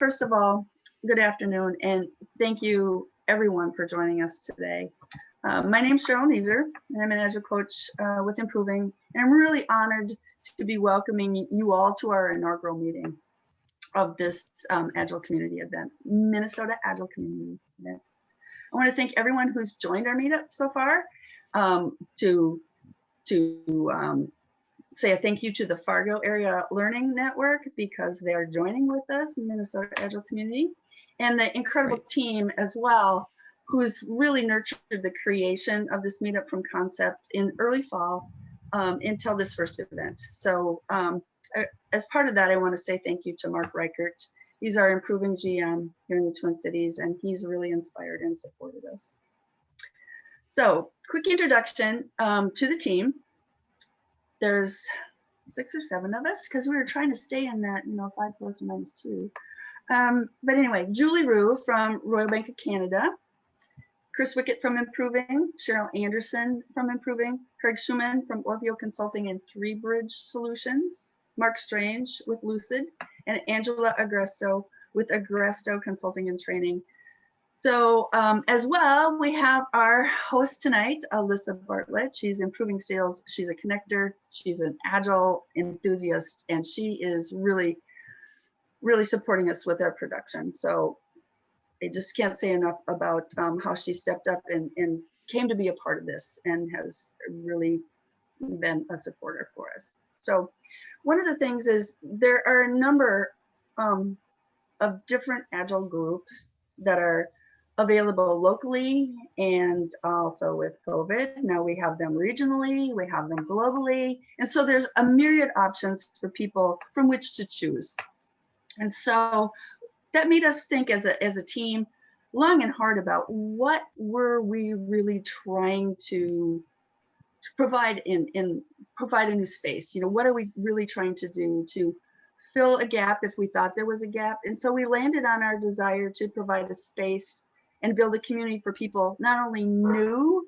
first of all, good afternoon, and thank you everyone for joining us today. My name is Cheryl Neeser, and I'm an Agile coach with Improving, and I'm really honored to be welcoming you all to our inaugural meeting of this Agile community event, Minnesota Agile Community Event. I want to thank everyone who's joined our meetup so far. To say a thank you to the Fargo Area Learning Network because they're joining with us in Minnesota Agile Community, and the incredible team as well, who's really nurtured the creation of this meetup from concept in early fall until this first event. So as part of that, I want to say thank you to Mark Reichert. He's our Improving GM here in the Twin Cities, and he's really inspired and supported us. So quick introduction to the team. There's 6 or 7 of us because we were trying to stay in that, 5 plus or minus 2. But anyway, Julie Rue from Royal Bank of Canada, Chris Wickett from Improving, Cheryl Anderson from Improving, Craig Schumann from Orveo Consulting and Three Bridge Solutions, Mark Strange with Lucid, and Angela Agresto with Agresto Consulting and Training. So as well, we have our host tonight, Alyssa Bartlett. She's Improving Sales. She's a connector. She's an Agile enthusiast, and she is really, really supporting us with our production. So I just can't say enough about how she stepped up and came to be a part of this and has really been a supporter for us. So one of the things is there are a number of different Agile groups that are available locally and also with COVID. Now we have them regionally, we have them globally. And so there's a myriad options for people from which to choose. And so that made us think as a team long and hard about what were we really trying to provide provide a new space. What are we really trying to do to fill a gap if we thought there was a gap? And so we landed on our desire to provide a space and build a community for people not only new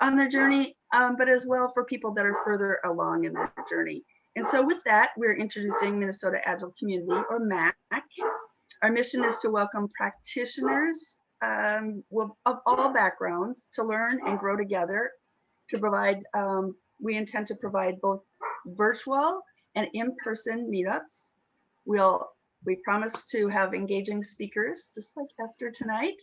on their journey, but as well for people that are further along in their journey. And so with that, we're introducing Minnesota Agile Community, or MAC. Our mission is to welcome practitioners of all backgrounds to learn and grow together, to provide, we intend to provide both virtual and in-person meetups. We promise to have engaging speakers, just like Esther tonight,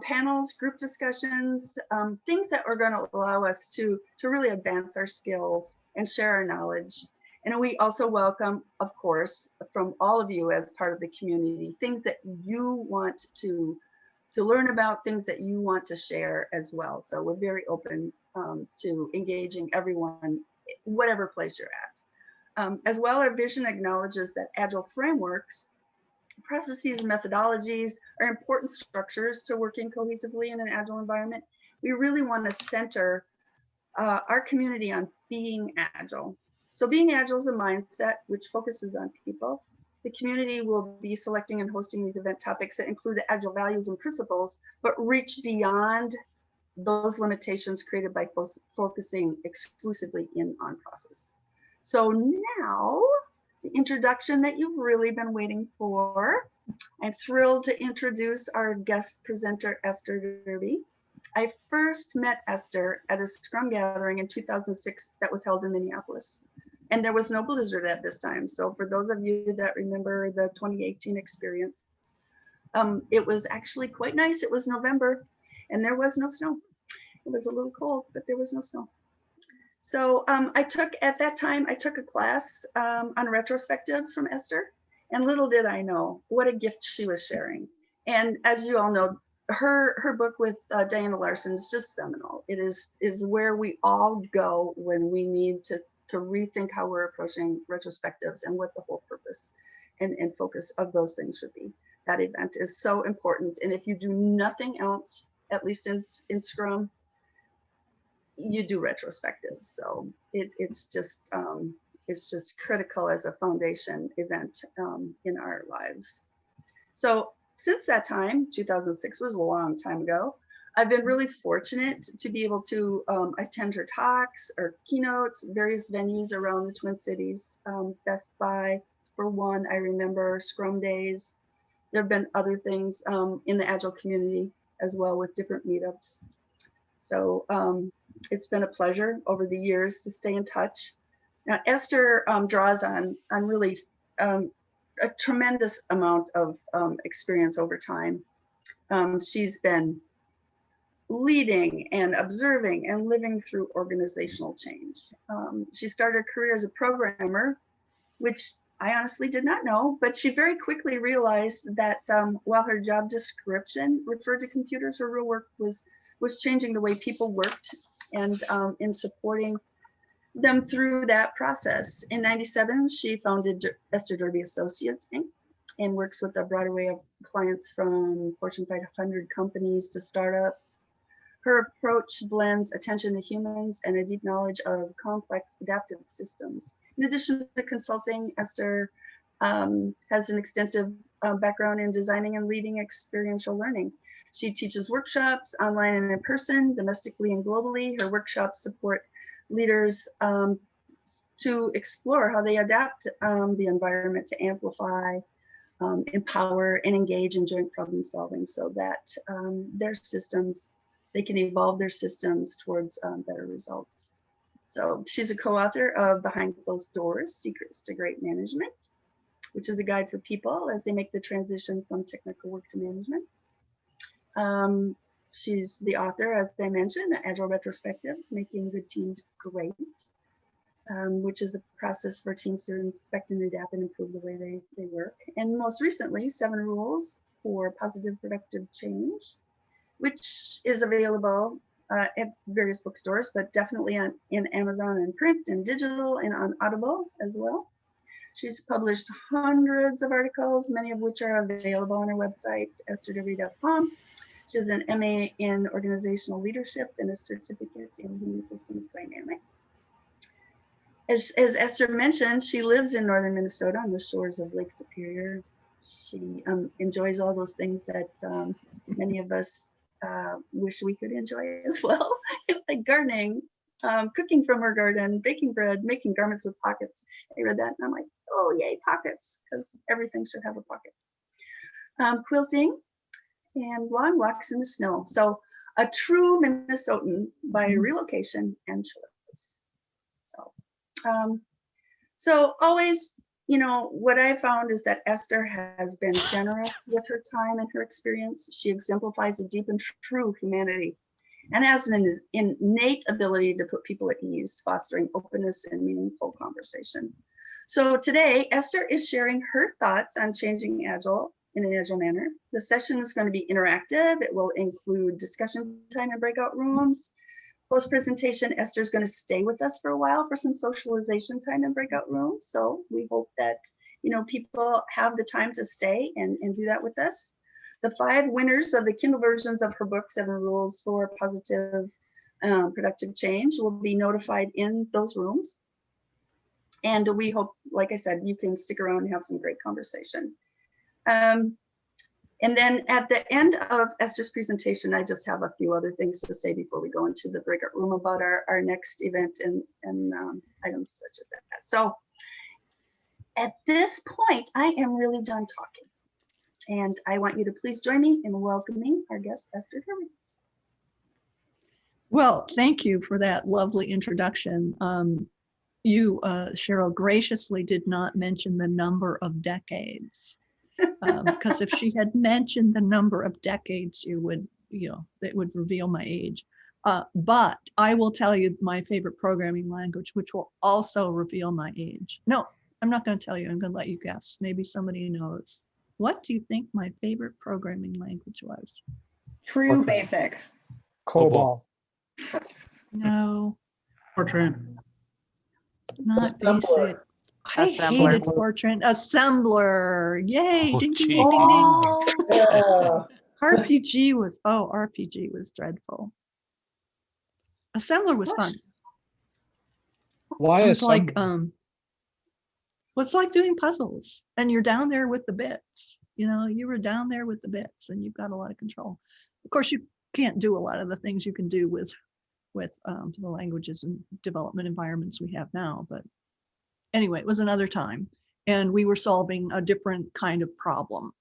panels, group discussions, things that are going to allow us to really advance our skills and share our knowledge. And we also welcome, of course, from all of you as part of the community, things that you want to learn about, things that you want to share as well. So we're very open to engaging everyone, whatever place you're at. As well, our vision acknowledges that Agile frameworks, processes, and methodologies are important structures to working cohesively in an Agile environment. We really want to center our community on being Agile. So being Agile is a mindset which focuses on people. The community will be selecting and hosting these event topics that include the Agile values and principles, but reach beyond those limitations created by focusing exclusively in on process. So now, the introduction that you've really been waiting for. I'm thrilled to introduce our guest presenter, Esther Derby. I first met Esther at a Scrum gathering in 2006 that was held in Minneapolis. And there was no blizzard at this time. So for those of you that remember the 2018 experience, it was actually quite nice. It was November and there was no snow. It was a little cold, but there was no snow. So at that time, I took a class on retrospectives from Esther, and little did I know what a gift she was sharing. And as you all know, her book with Diana Larson is just seminal. It is where we all go when we need to rethink how we're approaching retrospectives and what the whole purpose and focus of those things should be. That event is so important. And if you do nothing else, at least in Scrum, you do retrospectives. So it's just critical as a foundation event in our lives. So since that time, 2006 was a long time ago, I've been really fortunate to be able to attend her talks or keynotes, various venues around the Twin Cities, Best Buy for one, I remember Scrum Days, there have been other things in the Agile community as well with different meetups. So it's been a pleasure over the years to stay in touch. Now, Esther draws on really a tremendous amount of experience over time. She's been leading and observing and living through organizational change. She started her career as a programmer, which I honestly did not know, but she very quickly realized that while her job description referred to computers, her real work was changing the way people worked and in supporting them through that process. In '97, she founded Esther Derby Associates, Inc., and works with a broad array of clients from Fortune 500 companies to startups. Her approach blends attention to humans and a deep knowledge of complex adaptive systems. In addition to consulting, Esther has an extensive background in designing and leading experiential learning. She teaches workshops online and in person, domestically and globally. Her workshops support leaders to explore how they adapt the environment to amplify, empower, and engage in joint problem solving so that their systems, they can evolve their systems towards better results. So she's a co-author of Behind Closed Doors, Secrets to Great Management, which is a guide for people as they make the transition from technical work to management. She's the author, as I mentioned, Agile Retrospectives, Making Good Teams Great, which is a process for teams to inspect and adapt and improve the way they work. And most recently, 7 Rules for Positive Productive Change, which is available at various bookstores, but definitely in Amazon and print and digital and on Audible as well. She's published hundreds of articles, many of which are available on her website, estherderby.com. She has an MA in organizational leadership and a certificate in human systems dynamics. As Esther mentioned, she lives in northern Minnesota on the shores of Lake Superior. She enjoys all those things that many of us wish we could enjoy as well, like gardening, cooking from her garden, baking bread, making garments with pockets. I read that and I'm like, oh yay, pockets, because everything should have a pocket. Quilting and long walks in the snow. So a true Minnesotan by relocation and choice. So always, you know, what I found is that Esther has been generous with her time and her experience. She exemplifies a deep and true humanity and has an innate ability to put people at ease, fostering openness and meaningful conversation. So today, Esther is sharing her thoughts on changing Agile in an Agile manner. The session is going to be interactive. It will include discussion time in breakout rooms. Post-presentation, Esther is going to stay with us for a while for some socialization time in breakout rooms. So we hope that, you know, people have the time to stay and do that with us. The 5 winners of the Kindle versions of her book, 7 Rules for Positive Productive Change, will be notified in those rooms. And we hope, like I said, you can stick around and have some great conversation. And then at the end of Esther's presentation, I just have a few other things to say before we go into the breakout room about our next event and items such as that. So at this point, I am really done talking. And I want you to please join me in welcoming our guest, Esther Derby. Well, thank you for that lovely introduction. You, Cheryl, graciously did not mention the number of decades. Because if she had mentioned the number of decades, you would, you know, that would reveal my age. But I will tell you my favorite programming language, which will also reveal my age. No, I'm not going to tell you. I'm going to let you guess. Maybe somebody knows. What do you think my favorite programming language was? True Basic. COBOL. No. Fortran. Not Assembler. basic. I Assembler. hated Fortran. Assembler. Yay. Oh, Ding, ding, gee. ding, ding, ding. Yeah. RPG was dreadful. Assembler was fun. Why It is was like, well, it's like doing puzzles and you're down there with the bits. You know, you were down there with the bits and you've got a lot of control. Of course, you can't do a lot of the things you can do with the languages and development environments we have now. But anyway, it was another time. And we were solving a different kind of problem.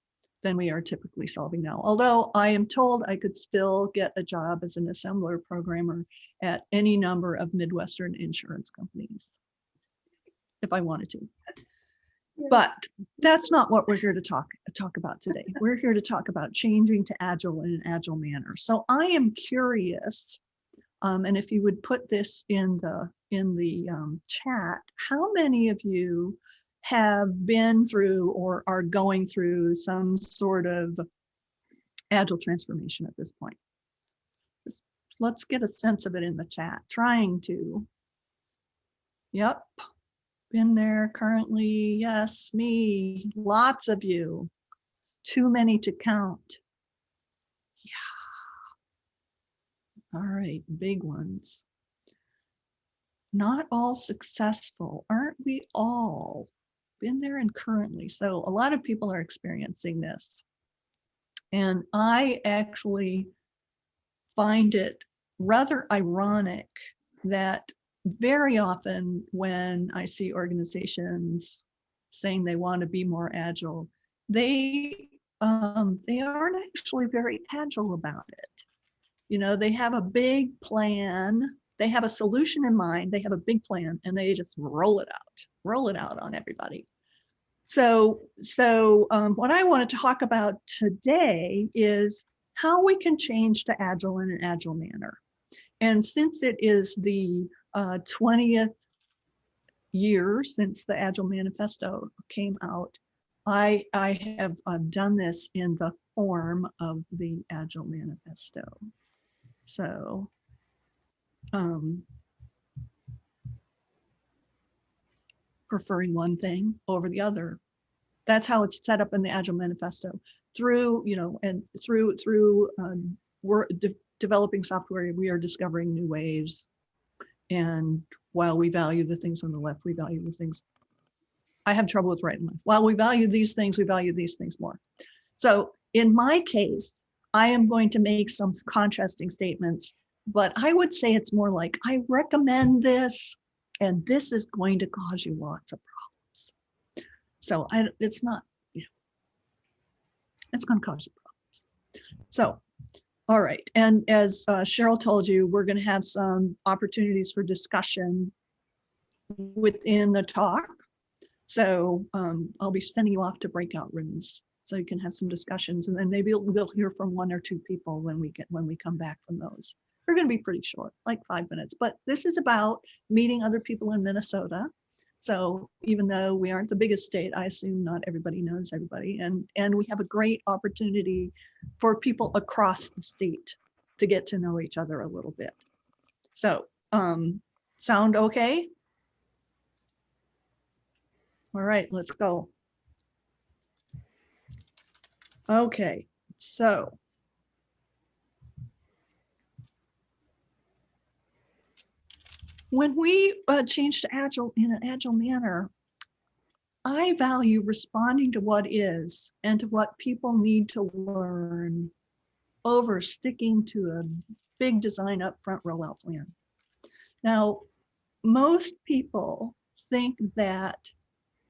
than we are typically solving now. Although I am told I could still get a job as an assembler programmer at any number of Midwestern insurance companies if I wanted to. But that's not what we're here to talk about today. We're here to talk about changing to Agile in an Agile manner. So I am curious, and if you would put this in the chat, how many of you have been through or are going through some sort of Agile transformation at this point? Let's get a sense of it in the chat. Trying to. Yep. Been there currently. Yes, me. Lots of you. Too many to count. Yeah. All right. Big ones. Not all successful. Aren't we all? Been there and currently. So a lot of people are experiencing this. And I actually find it rather ironic that very often when I see organizations saying they want to be more agile, they aren't actually very agile about it. You know, they have a big plan, they have a solution in mind, they have a big plan, and they just roll it out on everybody. So what I want to talk about today is how we can change to Agile in an Agile manner. And since it is the 20th year since the Agile Manifesto came out, I have done this in the form of the Agile Manifesto. So preferring one thing over the other. That's how it's set up in the Agile Manifesto. Through, you know, and through we're developing software, we are discovering new ways. And while we value the things on the left, we value the things. I have trouble with right and left. While we value these things, we value these things more. So in my case, I am going to make some contrasting statements, but I would say it's more like, I recommend this, and this is going to cause you lots of problems. So it's not, you know, it's going to cause you problems. So, all right. And as Cheryl told you, we're going to have some opportunities for discussion within the talk. So I'll be sending you off to breakout rooms so you can have some discussions, and then maybe we'll hear from one or two people when we come back from those. They're going to be pretty short, like 5 minutes, but this is about meeting other people in Minnesota. So even though we aren't the biggest state, I assume not everybody knows everybody, and we have a great opportunity for people across the state to get to know each other a little bit. So sound okay? All right, let's go. Okay, so when we change to Agile in an Agile manner, I value responding to what is and to what people need to learn over sticking to a big design upfront rollout plan. Now, most people think that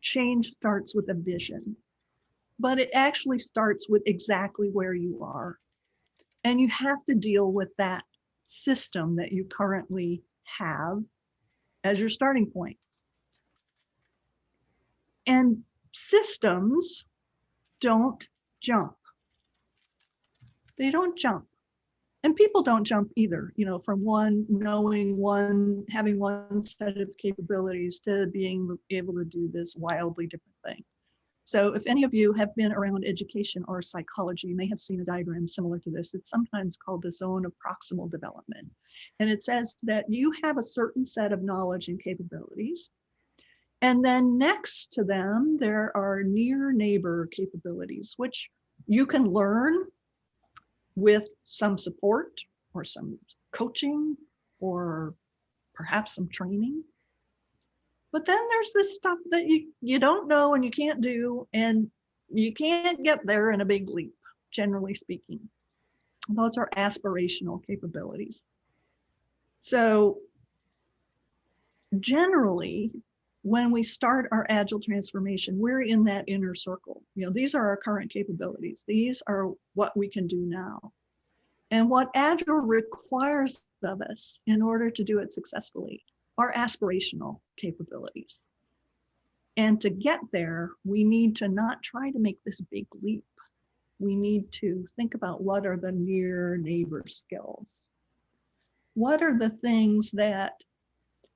change starts with a vision, but it actually starts with exactly where you are. And you have to deal with that system that you currently have as your starting point. And systems don't jump. They don't jump. And people don't jump either, you know, from having one set of capabilities to being able to do this wildly different thing. So if any of you have been around education or psychology, you may have seen a diagram similar to this. It's sometimes called the zone of proximal development. And it says that you have a certain set of knowledge and capabilities. And then next to them, there are near neighbor capabilities, which you can learn with some support or some coaching or perhaps some training. But then there's this stuff that you don't know and you can't do, and you can't get there in a big leap, generally speaking. Those are aspirational capabilities. So generally, when we start our Agile transformation, we're in that inner circle. You know, these are our current capabilities. These are what we can do now. And what Agile requires of us in order to do it successfully are aspirational capabilities. And to get there, we need to not try to make this big leap. We need to think about what are the near neighbor skills. What are the things that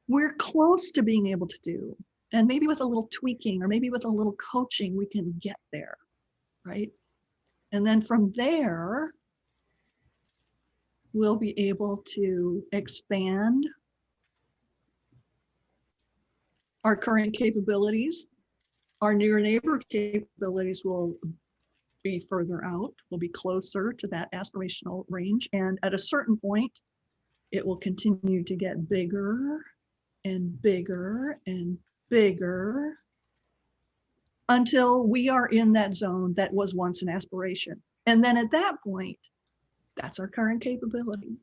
we're close to being able to do? And maybe with a little tweaking or maybe with a little coaching, we can get there, right? And then from there, we'll be able to expand our current capabilities. Our near neighbor capabilities will be further out, will be closer to that aspirational range. And at a certain point, it will continue to get bigger and bigger and bigger until we are in that zone that was once an aspiration. And then at that point, that's our current capability,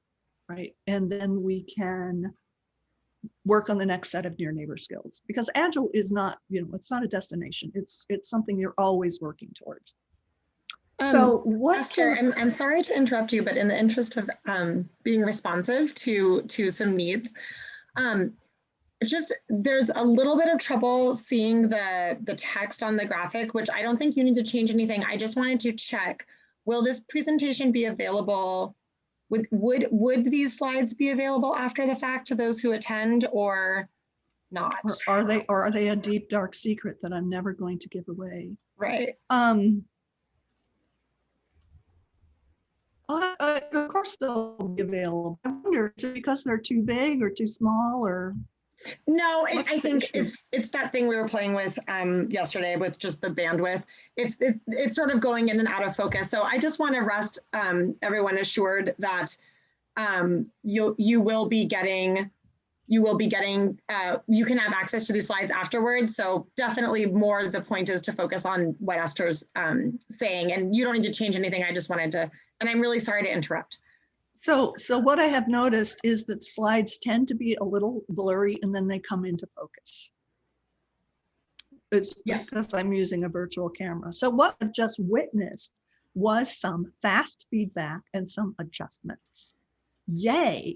right? And then we can work on the next set of near neighbor skills, because Agile is not, you know, it's not a destination. It's something you're always working towards. So what's Esther, I'm sorry to interrupt you, but in the interest of being responsive to some needs, there's a little bit of trouble seeing the text on the graphic, which I don't think you need to change anything. I just wanted to check, will this presentation be available? Would these slides be available after the fact to those who attend or not? Or are they a deep, dark secret that I'm never going to give away? Right. Of course they'll be available. I wonder, is it because they're too big or too small, or? No, I What's the think issue? it's that thing we were playing with yesterday with just the bandwidth. It's sort of going in and out of focus. So I just want to rest everyone assured that you will be getting you can have access to these slides afterwards. So definitely more the point is to focus on what Esther's saying, and you don't need to change anything. I just wanted to, and I'm really sorry to interrupt. So what I have noticed is that slides tend to be a little blurry and then they come into focus. It's because I'm using a virtual camera. So what I've just witnessed was some fast feedback and some adjustments. Yay.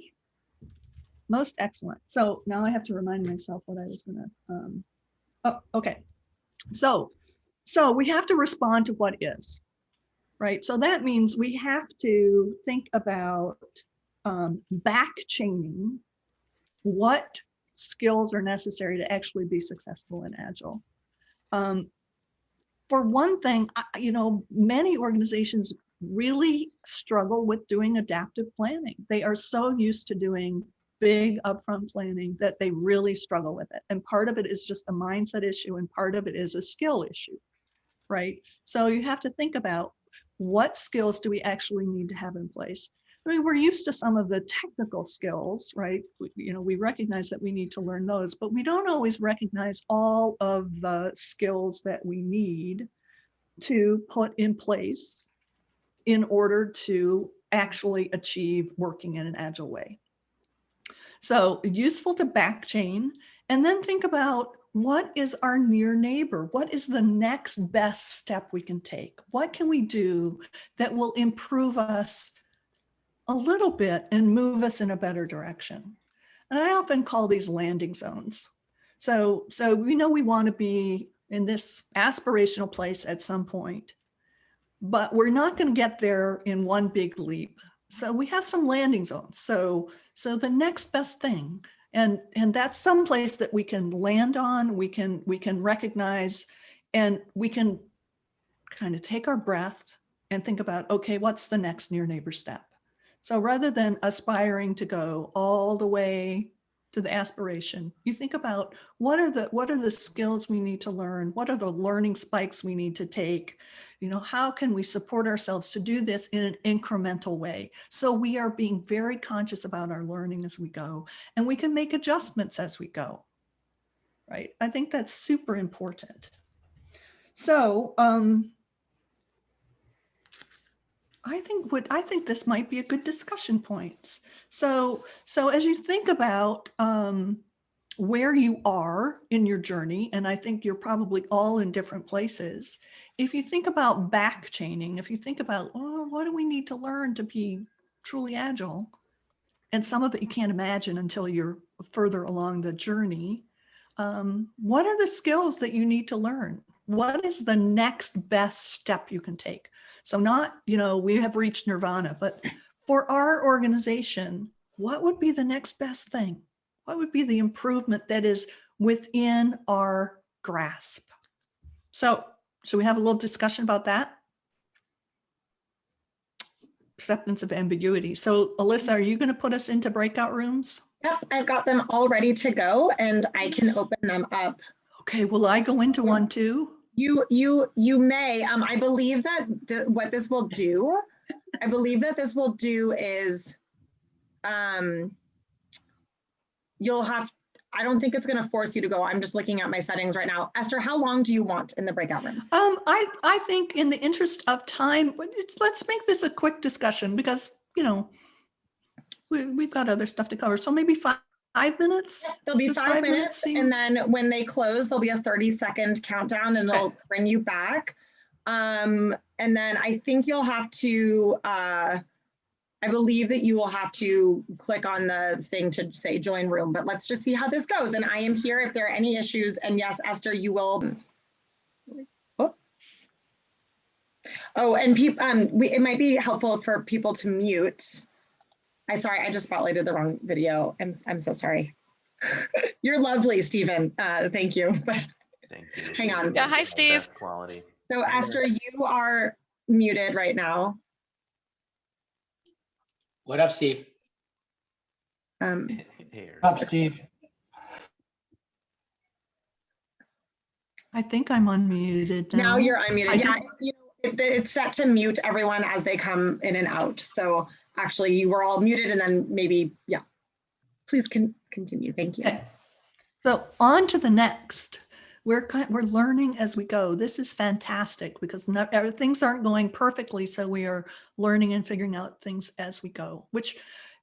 Most excellent. So now I have to remind myself what I was gonna, oh, okay. So we have to respond to what is, right? So that means we have to think about back chaining what skills are necessary to actually be successful in Agile. For one thing, you know, many organizations really struggle with doing adaptive planning. They are so used to doing big upfront planning that they really struggle with it. And part of it is just a mindset issue and part of it is a skill issue, right? So you have to think about what skills do we actually need to have in place. I mean, we're used to some of the technical skills, right? You know, we recognize that we need to learn those, but we don't always recognize all of the skills that we need to put in place in order to actually achieve working in an Agile way. So useful to back chain and then think about what is our near neighbor? What is the next best step we can take? What can we do that will improve us a little bit and move us in a better direction? And I often call these landing zones. So we know we want to be in this aspirational place at some point, but we're not going to get there in one big leap. So we have some landing zones. So the next best thing, and that's some place that we can land on, we can recognize, and we can kind of take our breath and think about, okay, what's the next near neighbor step? So rather than aspiring to go all the way to the aspiration, you think about what are the skills we need to learn? What are the learning spikes we need to take? You know, how can we support ourselves to do this in an incremental way? So we are being very conscious about our learning as we go, and we can make adjustments as we go, right? I think that's super important. So I think this might be a good discussion points. So as you think about where you are in your journey, and I think you're probably all in different places. If you think about back chaining, if you think about, oh, what do we need to learn to be truly agile? And some of it you can't imagine until you're further along the journey. What are the skills that you need to learn? What is the next best step you can take? So not, we have reached nirvana, but for our organization, what would be the next best thing? What would be the improvement that is within our grasp? So should we have a little discussion about that? Acceptance of ambiguity. So Alyssa, are you going to put us into breakout rooms? Yep, I've got them all ready to go and I can open them up. Okay, will I go into one too? You may. I believe that what this will do, is you'll have, I don't think it's going to force you to go. I'm just looking at my settings right now. Esther, how long do you want in the breakout rooms? I think in the interest of time, let's make this a quick discussion because, we've got other stuff to cover. So maybe 5 minutes? There'll be 5 minutes, and then when they close, there'll be a 30-second countdown and it'll bring you back. And then I think you'll have to, I believe that you will have to click on the thing to say join room, but let's just see how this goes. And I am here if there are any issues. And yes, Esther, you will. Oh, and it might be helpful for people to mute. Sorry, I just spotlighted the wrong video. I'm so sorry. You're lovely, Stephen. Thank you. But thank you. Hang on. Yeah, hi, Steve. Best quality. So Esther, you are muted right now. What up, Steve? Here. Up, Steve. I think I'm unmuted now. Now you're unmuted. Yeah, it's set to mute everyone as they come in and out. So actually you were all muted and then maybe, yeah. Please continue. Thank you. Okay. So on to the next. We're learning as we go. This is fantastic because things aren't going perfectly. So we are learning and figuring out things as we go, which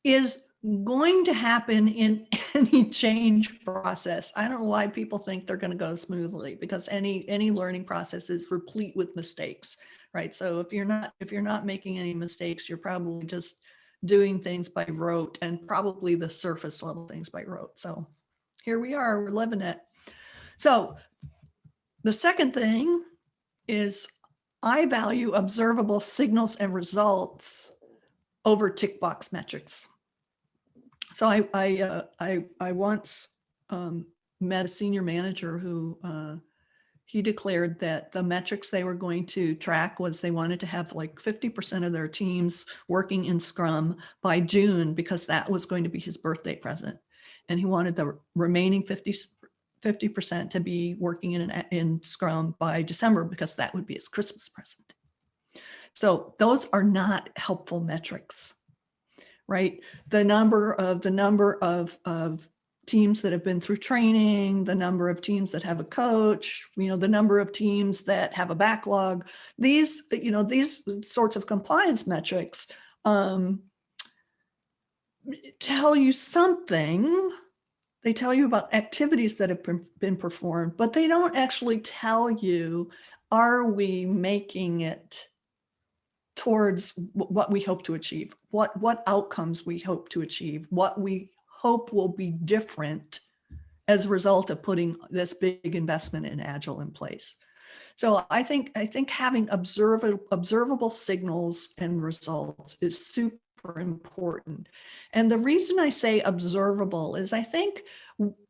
is going to happen in any change process. I don't know why people think they're going to go smoothly because any learning process is replete with mistakes, right? So if you're not making any mistakes, you're probably just doing things by rote and probably the surface level things by rote. So here we are, we're living it. So the second thing is I value observable signals and results over tick box metrics. So I once met a senior manager who he declared that the metrics they were going to track was they wanted to have like 50% of their teams working in Scrum by June because that was going to be his birthday present. And he wanted the remaining 50% to be working in Scrum by December because that would be his Christmas present. So those are not helpful metrics, right? The number of teams that have been through training, the number of teams that have a coach, the number of teams that have a backlog, these sorts of compliance metrics tell you something. They tell you about activities that have been performed, but they don't actually tell you, are we making it towards what we hope to achieve, what outcomes we hope to achieve, what we hope will be different as a result of putting this big investment in Agile in place. So I think having observable signals and results is super important. And the reason I say observable is I think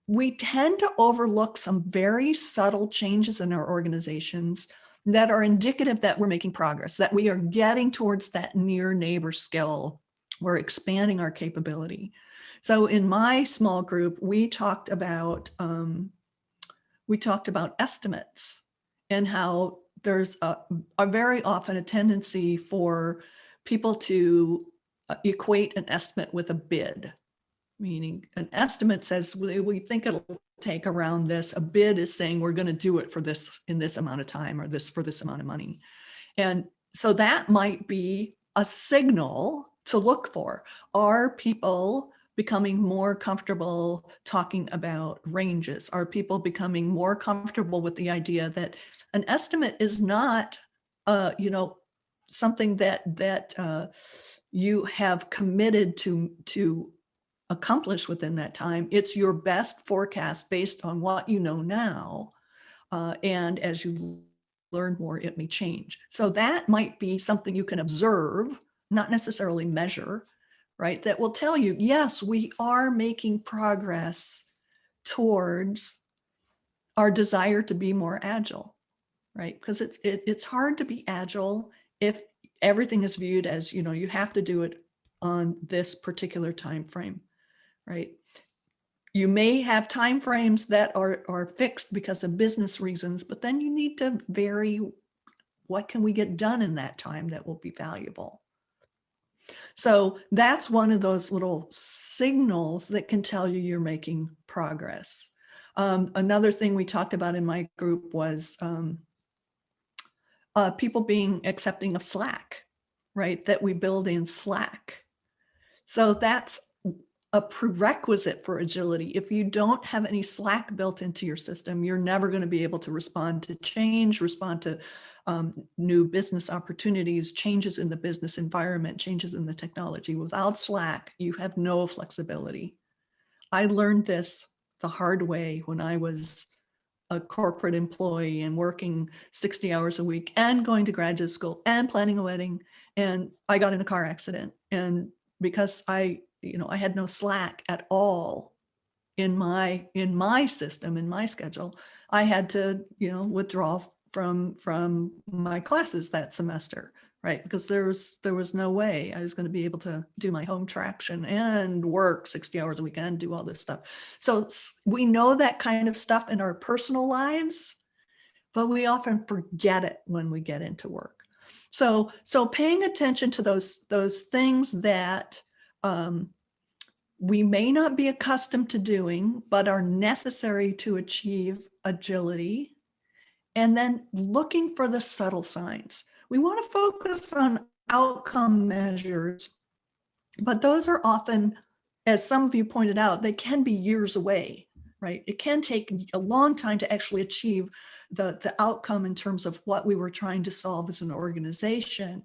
we tend to overlook some very subtle changes in our organizations that are indicative that we're making progress, that we are getting towards that near neighbor skill. We're expanding our capability. So in my small group, we talked about estimates and how there's a very often a tendency for people to equate an estimate with a bid, meaning an estimate says we think it'll take around this. A bid is saying we're going to do it for this in this amount of time or for this amount of money. And so that might be a signal to look for. Are people becoming more comfortable talking about ranges? Are people becoming more comfortable with the idea that an estimate is not, something that you have committed to accomplish within that time? It's your best forecast based on what you know now. And as you learn more, it may change. So that might be something you can observe, not necessarily measure, right? That will tell you, yes, we are making progress towards our desire to be more agile, right? Because it's hard to be agile if everything is viewed as, you have to do it on this particular time frame, right? You may have time frames that are fixed because of business reasons, but then you need to vary what can we get done in that time that will be valuable. So that's one of those little signals that can tell you you're making progress. Another thing we talked about in my group was people being accepting of Slack, right? That we build in Slack. So that's a prerequisite for agility. If you don't have any Slack built into your system, you're never going to be able to respond to change, respond to new business opportunities, changes in the business environment, changes in the technology. Without Slack, you have no flexibility. I learned this the hard way when I was a corporate employee and working 60 hours a week and going to graduate school and planning a wedding. And I got in a car accident. And because I had no Slack at all in my system, in my schedule, I had to, withdraw from my classes that semester, right? Because there was no way I was going to be able to do my home traction and work 60 hours a week and do all this stuff. So we know that kind of stuff in our personal lives, but we often forget it when we get into work. So paying attention to those things that we may not be accustomed to doing, but are necessary to achieve agility. And then looking for the subtle signs. We want to focus on outcome measures, but those are often, as some of you pointed out, they can be years away, right? It can take a long time to actually achieve the outcome in terms of what we were trying to solve as an organization.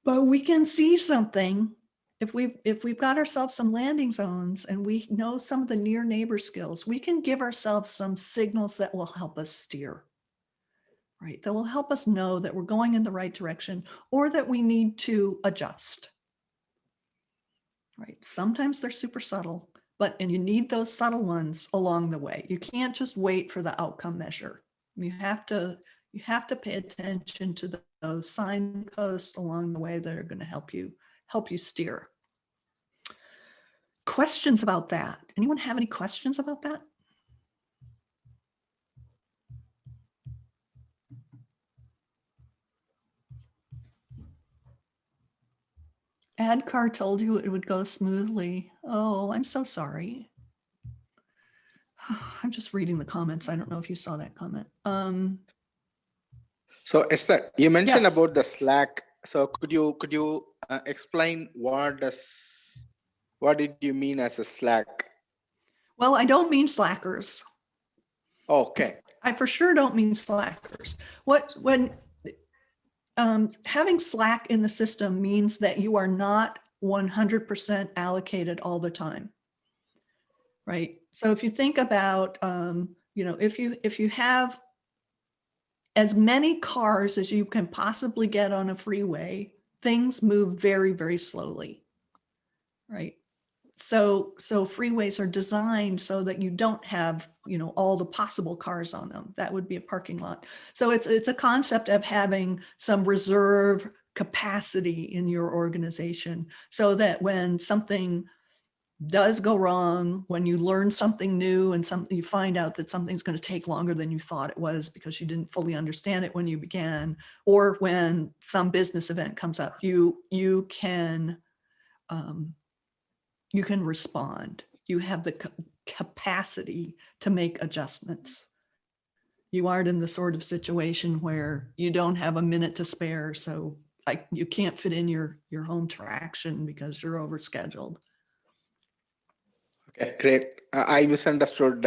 But we can see something if we've got ourselves some landing zones and we know some of the near neighbor skills, we can give ourselves some signals that will help us steer, right? That will help us know that we're going in the right direction or that we need to adjust, right? Sometimes they're super subtle, and you need those subtle ones along the way. You can't just wait for the outcome measure. You have to pay attention to those signposts along the way that are going to help you steer. Questions about that? Anyone have any questions about that? ADCAR told you it would go smoothly. Oh, I'm so sorry. I'm just reading the comments. I don't know if you saw that comment. So Esther, you mentioned Yes. about the Slack. So could you explain what did you mean as a Slack? Well, I don't mean slackers. Okay. I for sure don't mean slackers. When having Slack in the system means that you are not 100% allocated all the time, right? So if you think about, if you have as many cars as you can possibly get on a freeway, things move very, very slowly, right? So freeways are designed so that you don't have, all the possible cars on them. That would be a parking lot. So it's a concept of having some reserve capacity in your organization so that when something does go wrong, when you learn something new and you find out that something's going to take longer than you thought it was because you didn't fully understand it when you began, or when some business event comes up, you can respond. You have the capacity to make adjustments. You aren't in the sort of situation where you don't have a minute to spare, so you can't fit in your home traction because you're overscheduled. Okay, great. I misunderstood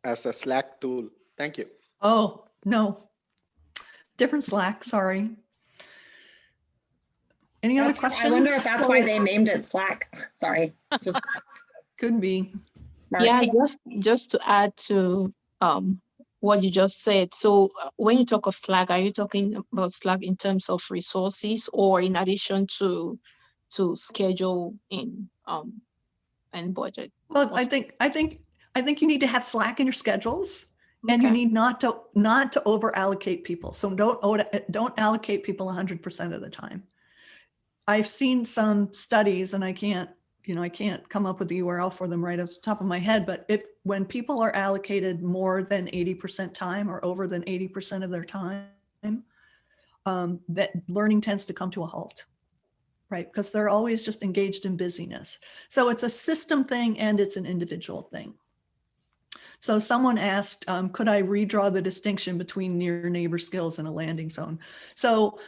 as a Slack tool. Thank you. Oh, no. Different Slack, sorry. Any other questions? I wonder if that's why they named it Slack. Sorry, just Could be. smart. Yeah, just to add to what you just said. So when you talk of Slack, are you talking about Slack in terms of resources or in addition to schedule in and budget? Well, I think you need to have Slack in your schedules, and you Okay. need not to over allocate people. So don't allocate people 100% of the time. I've seen some studies, and I can't come up with the URL for them right off the top of my head, but when people are allocated more than 80% time or over than 80% of their time, that learning tends to come to a halt, right? Because they're always just engaged in busyness. So it's a system thing and it's an individual thing. So someone asked, could I redraw the distinction between near neighbor skills and a landing zone? So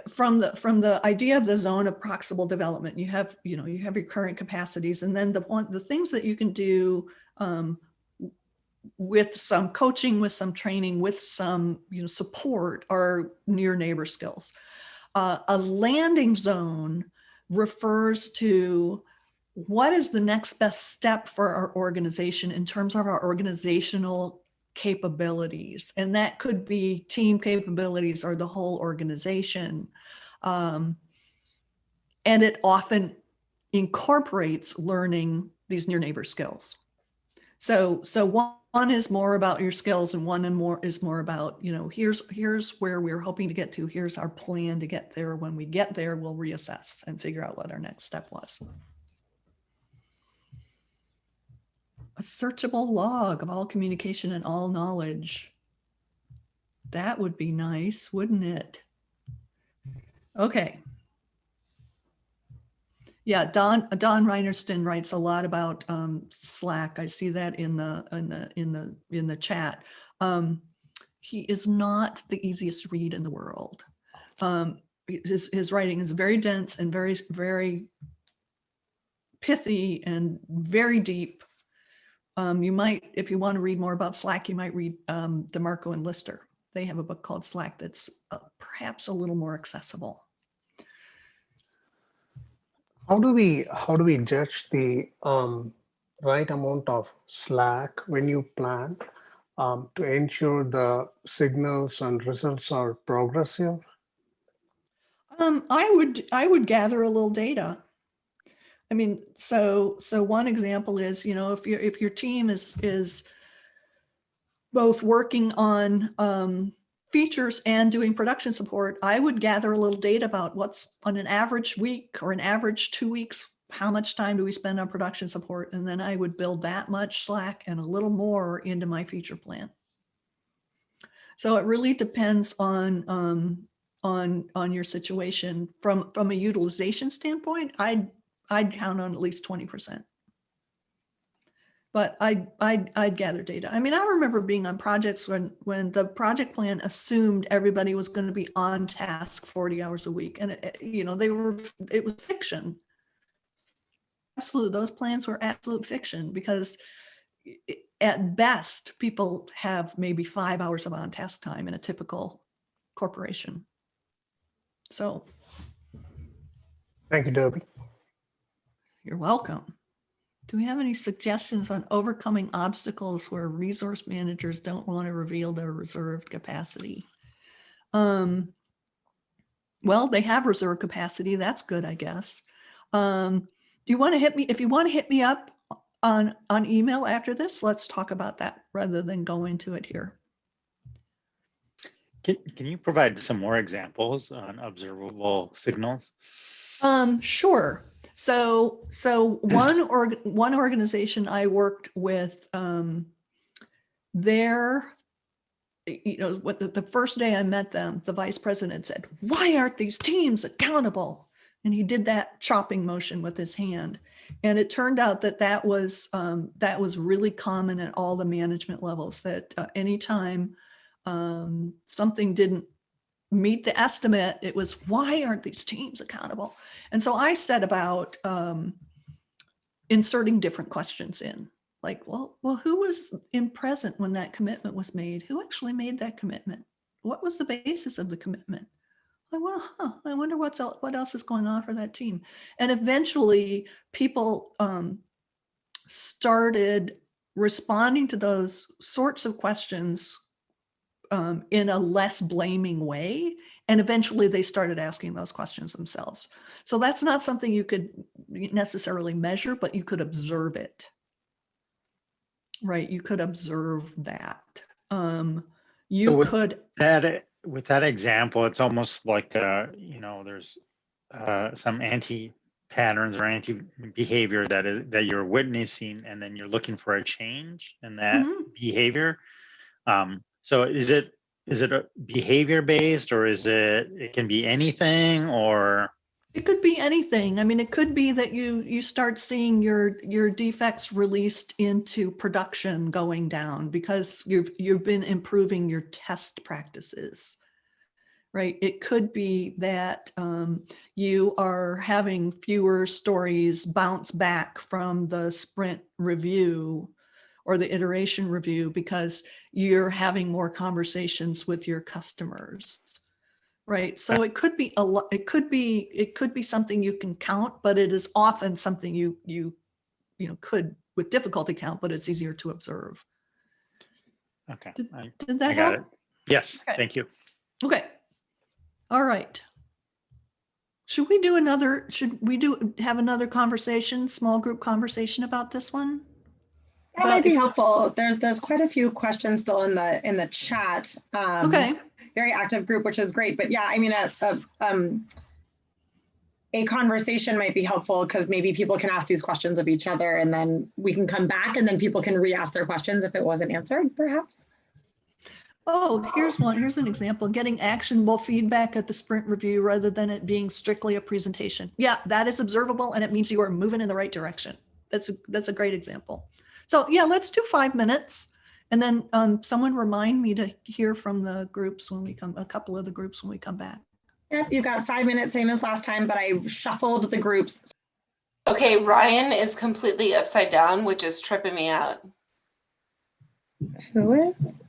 from the idea of the zone of proximal development, you have your current capacities, and then the things that you can do with some coaching, with some training, with some support are near neighbor skills. A landing zone refers to what is the next best step for our organization in terms of our organizational capabilities. And that could be team capabilities or the whole organization. And it often incorporates learning these near neighbor skills. So one is more about your skills, and one is more about, here's where we're hoping to get to. Here's our plan to get there. When we get there, we'll reassess and figure out what our next step was. A searchable log of all communication and all knowledge. That would be nice, wouldn't it? Okay. Yeah, Don Reinerston writes a lot about Slack. I see that in the chat. He is not the easiest read in the world. His writing is very dense and very, very pithy and very deep. You might, if you want to read more about Slack, you might read DeMarco and Lister. They have a book called Slack that's perhaps a little more accessible. How do we judge the right amount of slack when you plan to ensure the signals and results are progressive? I would gather a little data. I mean, so one example is, if your team is both working on features and doing production support, I would gather a little data about what's on an average week or an average 2 weeks, how much time do we spend on production support? And then I would build that much Slack and a little more into my feature plan. So it really depends on your situation. From a utilization standpoint, I'd count on at least 20%. But I'd gather data. I mean, I remember being on projects when the project plan assumed everybody was going to be on task 40 hours a week, and it was fiction. Absolutely, those plans were absolute fiction, because at best people have maybe 5 hours of on task time in a typical corporation. So, Thank you, Derby. You're welcome. Do we have any suggestions on overcoming obstacles where resource managers don't want to reveal their reserved capacity? Well, they have reserved capacity. That's good, I guess. Do you want to hit me? If you want to hit me up on email after this, let's talk about that rather than go into it here. Can you provide some more examples on observable signals? Sure. So one organization I worked with, the first day I met them, the vice president said, "Why aren't these teams accountable?" And he did that chopping motion with his hand. And it turned out that was really common at all the management levels, that anytime something didn't meet the estimate, it was, why aren't these teams accountable? And so I set about inserting different questions in. Like, well, who was present when that commitment was made? Who actually made that commitment? What was the basis of the commitment? Like, well, I wonder what else is going on for that team. And eventually people started responding to those sorts of questions in a less blaming way. And eventually they started asking those questions themselves. So that's not something you could necessarily measure, but you could observe it. Right, you could observe that. With that example, it's almost like there's some anti-patterns or anti-behavior that you're witnessing, and then you're looking for a change in that behavior. So is it a behavior based, or it can be anything, or? It could be anything. I mean, it could be that you start seeing your defects released into production going down because you've been improving your test practices, right? It could be that you are having fewer stories bounce back from the sprint review or the iteration review because you're having more conversations with your customers. Right. So it could be it could be something you can count, but it is often something you could with difficulty count, but it's easier to observe. Okay. Did that I got help? it. Yes. Okay. Thank you. Okay. All right. Should we have another conversation, small group conversation about this one? That might be helpful. There's quite a few questions still in the chat. Okay. Very active group, which is great. But yeah, I mean, a conversation might be helpful because maybe people can ask these questions of each other, and then we can come back, and then people can re-ask their questions if it wasn't answered, perhaps. Oh, here's one. Here's an example. Getting actionable feedback at the sprint review rather than it being strictly a presentation. Yeah, that is observable, and it means you are moving in the right direction. That's a great example. So yeah, let's do 5 minutes. And then someone remind me to hear from the groups when we come, a couple of the groups when we come back. Yep, you got 5 minutes, same as last time, but I shuffled the groups. Okay, Ryan is completely upside down, which is tripping me out. Who is?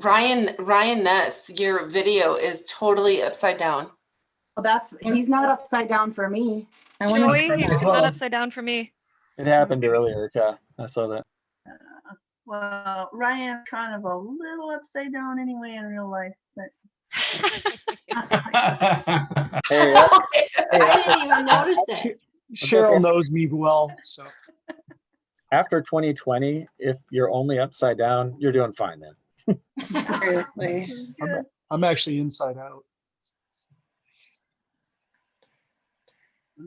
Ryan Ness, your video is totally upside down. Well, he's not upside down for me. Joey, he's not upside down for me. It happened earlier, yeah. I saw that. Well, Ryan's kind of a little upside down anyway in real life, but I didn't even notice it. Cheryl knows me well, so. After 2020, if you're only upside down, you're doing fine then. Seriously. I'm actually inside out.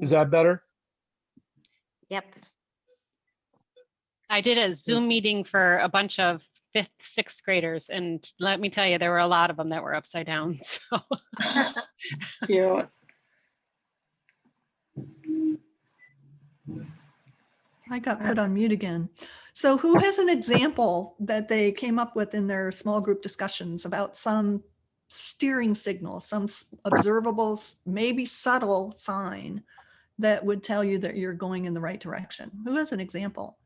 Is that better? Yep. I did a Zoom meeting for a bunch of 5th, 6th graders, and let me tell you, there were a lot of them that were upside down. So cute. I got put on mute again. So who has an example that they came up with in their small group discussions about some steering signal, some observable, maybe subtle sign that would tell you that you're going in the right direction? Who has an example?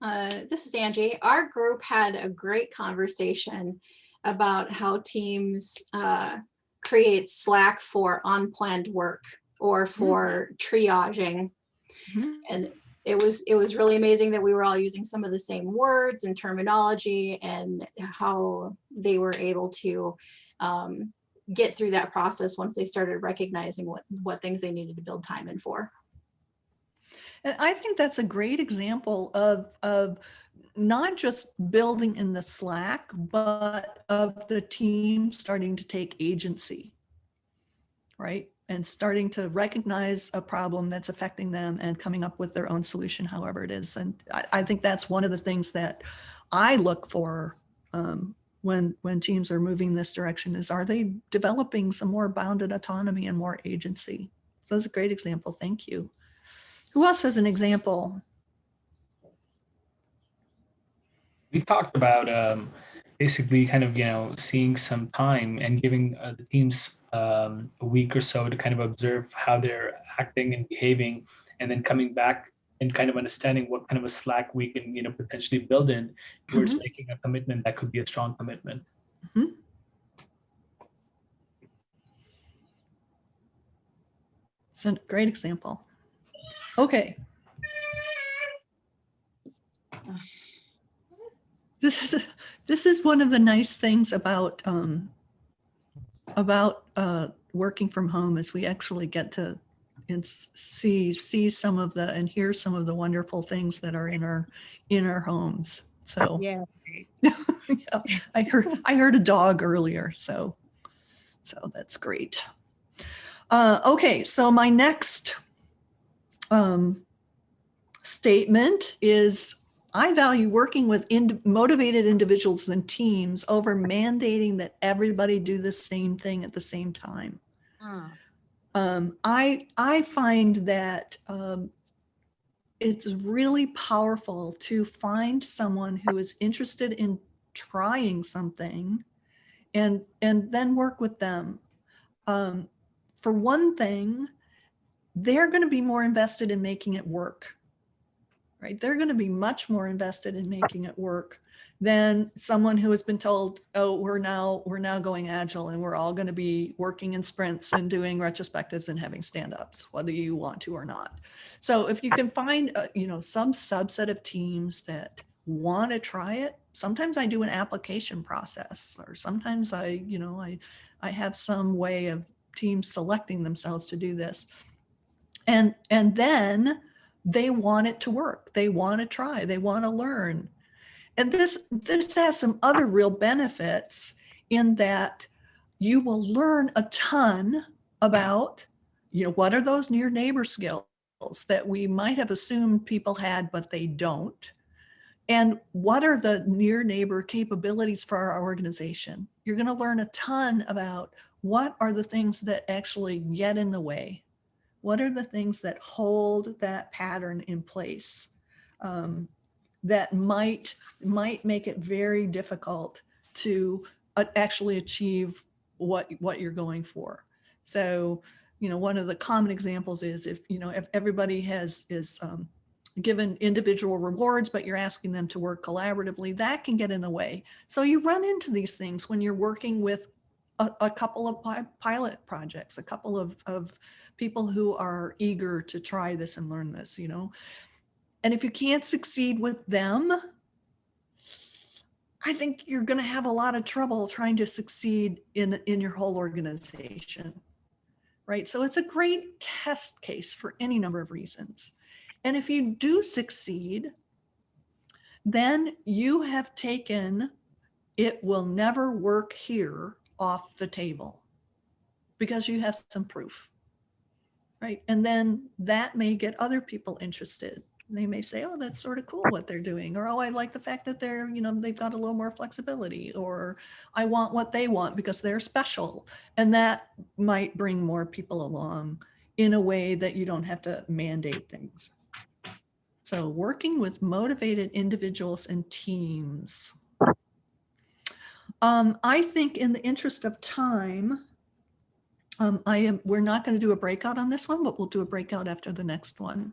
This is Angie. Our group had a great conversation about how teams create Slack for unplanned work or for triaging. And it was really amazing that we were all using some of the same words and terminology, and how they were able to get through that process once they started recognizing what things they needed to build time in for. And I think that's a great example of not just building in the Slack, but of the team starting to take agency, right? And starting to recognize a problem that's affecting them and coming up with their own solution, however it is. And I think that's one of the things that I look for when teams are moving this direction is, are they developing some more bounded autonomy and more agency? So that's a great example. Thank you. Who else has an example? We talked about basically kind of, seeing some time and giving the teams a week or so to kind of observe how they're acting and behaving, and then coming back and kind of understanding what kind of a Slack we can, potentially build in towards making a commitment that could be a strong commitment. It's a great example. Okay. This is one of the nice things about working from home is we actually get to see some of the and hear some of the wonderful things that are in our homes. So Yeah. yeah, I heard a dog earlier, so that's great. Okay, so my next statement is I value working with motivated individuals and teams over mandating that everybody do the same thing at the same time. I find that it's really powerful to find someone who is interested in trying something and then work with them. For one thing, they're going to be more invested in making it work. Right? They're going to be much more invested in making it work than someone who has been told, oh, we're now going agile and we're all going to be working in sprints and doing retrospectives and having stand-ups, whether you want to or not. So if you can find, some subset of teams that want to try it, sometimes I do an application process, or sometimes I have some way of teams selecting themselves to do this. And then they want it to work. They want to try. They want to learn. And this has some other real benefits in that you will learn a ton about, what are those near neighbor skills that we might have assumed people had, but they don't. And what are the near neighbor capabilities for our organization? You're going to learn a ton about what are the things that actually get in the way. What are the things that hold that pattern in place that might make it very difficult to actually achieve what you're going for? So, one of the common examples is if everybody is given individual rewards, but you're asking them to work collaboratively, that can get in the way. So you run into these things when you're working with a couple of pilot projects, a couple of people who are eager to try this and learn this, And if you can't succeed with them, I think you're going to have a lot of trouble trying to succeed in your whole organization, right? So it's a great test case for any number of reasons. And if you do succeed, then you have taken "it will never work here" off the table because you have some proof. Right. And then that may get other people interested. They may say, oh, that's sort of cool what they're doing. Or, oh, I like the fact that they're, they've got a little more flexibility. Or I want what they want because they're special. And that might bring more people along in a way that you don't have to mandate things. So working with motivated individuals and teams. I think in the interest of time, we're not going to do a breakout on this one, but we'll do a breakout after the next one.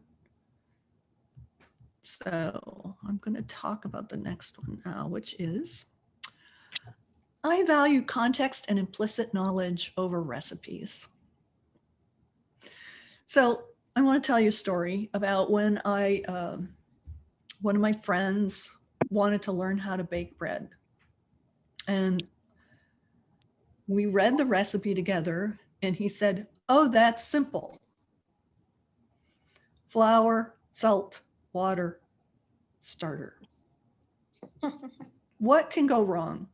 So I'm going to talk about the next one now, which is I value context and implicit knowledge over recipes. So I want to tell you a story about when one of my friends wanted to learn how to bake bread. And we read the recipe together and he said, oh, that's simple. Flour, salt, water, starter. What can go wrong?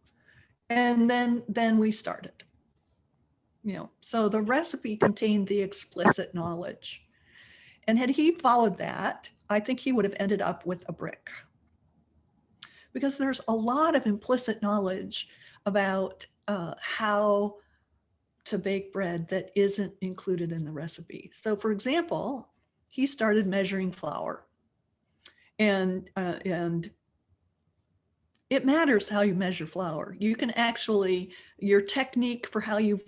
And then we started. So the recipe contained the explicit knowledge. And had he followed that, I think he would have ended up with a brick. Because there's a lot of implicit knowledge about how to bake bread that isn't included in the recipe. So for example, he started measuring flour. And it matters how you measure flour. You can actually, your technique for how you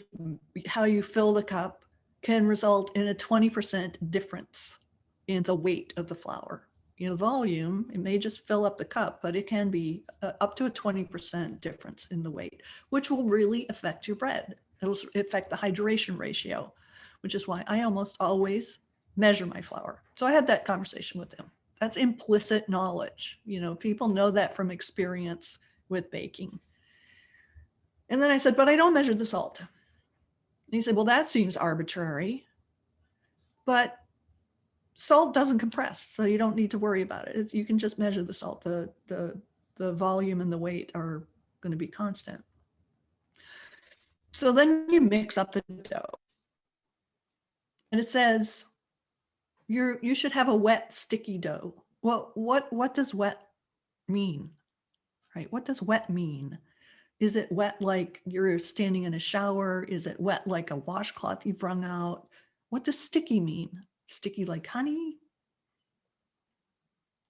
fill the cup can result in a 20% difference in the weight of the flour. You know, volume, it may just fill up the cup, but it can be up to a 20% difference in the weight, which will really affect your bread. It'll affect the hydration ratio, which is why I almost always measure my flour. So I had that conversation with him. That's implicit knowledge. You know, people know that from experience with baking. And then I said, but I don't measure the salt. And he said, well, that seems arbitrary, but salt doesn't compress, so you don't need to worry about it. You can just measure the salt. The volume and the weight are going to be constant. So then you mix up the dough. And it says you should have a wet, sticky dough. Well, what does wet mean? Right? What does wet mean? Is it wet like you're standing in a shower? Is it wet like a washcloth you've wrung out? What does sticky mean? Sticky like honey?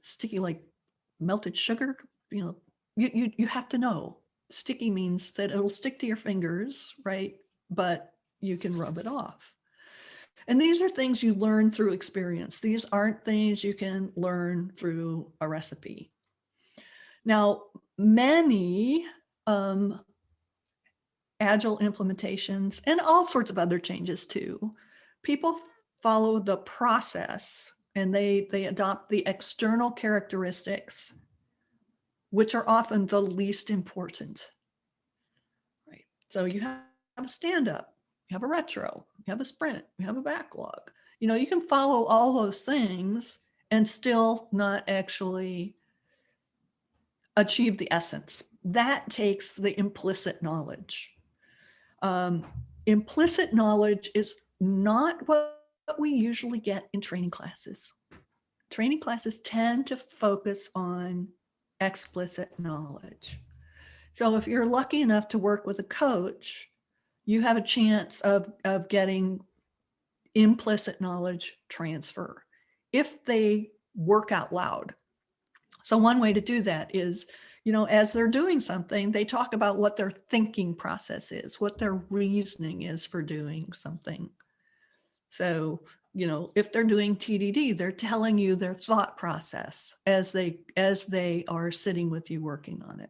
Sticky like melted sugar? You know, you have to know. Sticky means that it'll stick to your fingers, right? But you can rub it off. And these are things you learn through experience. These aren't things you can learn through a recipe. Now, many Agile implementations and all sorts of other changes too, people follow the process and they adopt the external characteristics, which are often the least important, right? So you have a stand-up, you have a retro, you have a sprint, you have a backlog. You know, you can follow all those things and still not actually achieve the essence. That takes the implicit knowledge. Implicit knowledge is not what we usually get in training classes. Training classes tend to focus on explicit knowledge. So if you're lucky enough to work with a coach, you have a chance of getting implicit knowledge transfer if they work out loud. So one way to do that is, you know, as they're doing something, they talk about what their thinking process is, what their reasoning is for doing something. So, you know, if they're doing TDD, they're telling you their thought process as they are sitting with you working on it.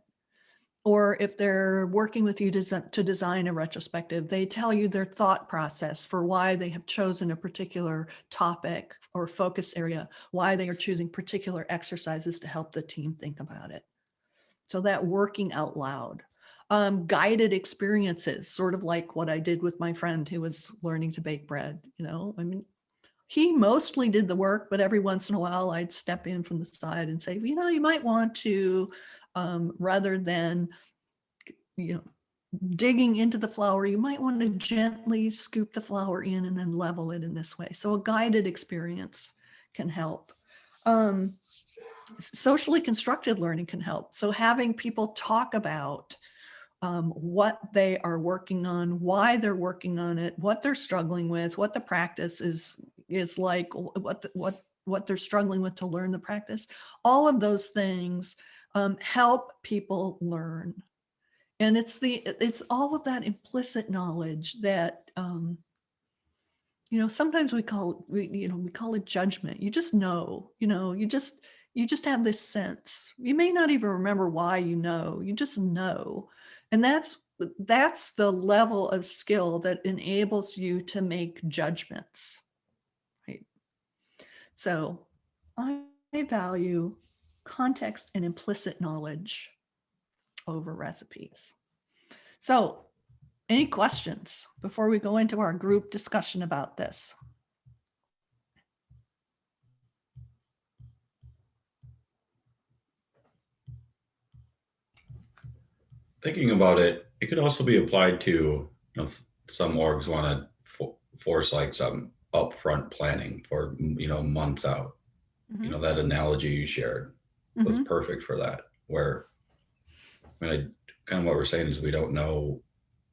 Or if they're working with you to design a retrospective, they tell you their thought process for why they have chosen a particular topic or focus area, why they are choosing particular exercises to help the team think about it. So that working out loud. Guided experiences, sort of like what I did with my friend who was learning to bake bread. You know, I mean, he mostly did the work, but every once in a while I'd step in from the side and say, you know, you might want to, rather than, you know, digging into the flour, you might want to gently scoop the flour in and then level it in this way. So a guided experience can help. Socially constructed learning can help. So having people talk about what they are working on, why they're working on it, what they're struggling with, what the practice is like, what they're struggling with to learn the practice. All of those things help people learn. And it's all of that implicit knowledge that, you know, sometimes we call it judgment. You just know, you know, you just have this sense. You may not even remember why you know, you just know. And that's the level of skill that enables you to make judgments, right? So I value context and implicit knowledge over recipes. So any questions before we go into our group discussion about this? Thinking about it, it could also be applied to, you know, some orgs want to force like some upfront planning for, you know, months out. You know, that analogy you shared was perfect for that, where, I mean, kind of what we're saying is we don't know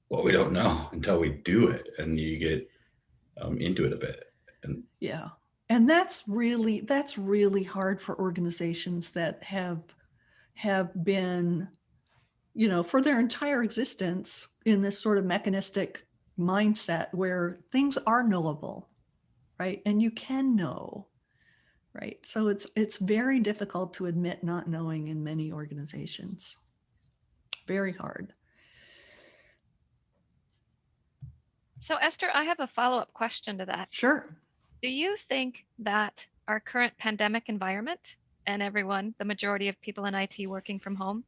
what we don't know until we do it, and you get into it a bit. And yeah, and that's really hard for organizations that have been, you know, for their entire existence in this sort of mechanistic mindset where things are knowable, right? And you can know. right? So it's very difficult to admit not knowing in many organizations. Very hard. So Esther, I have a follow-up question to that. Sure. Do you think that our current pandemic environment and everyone, the majority of people in IT working from home,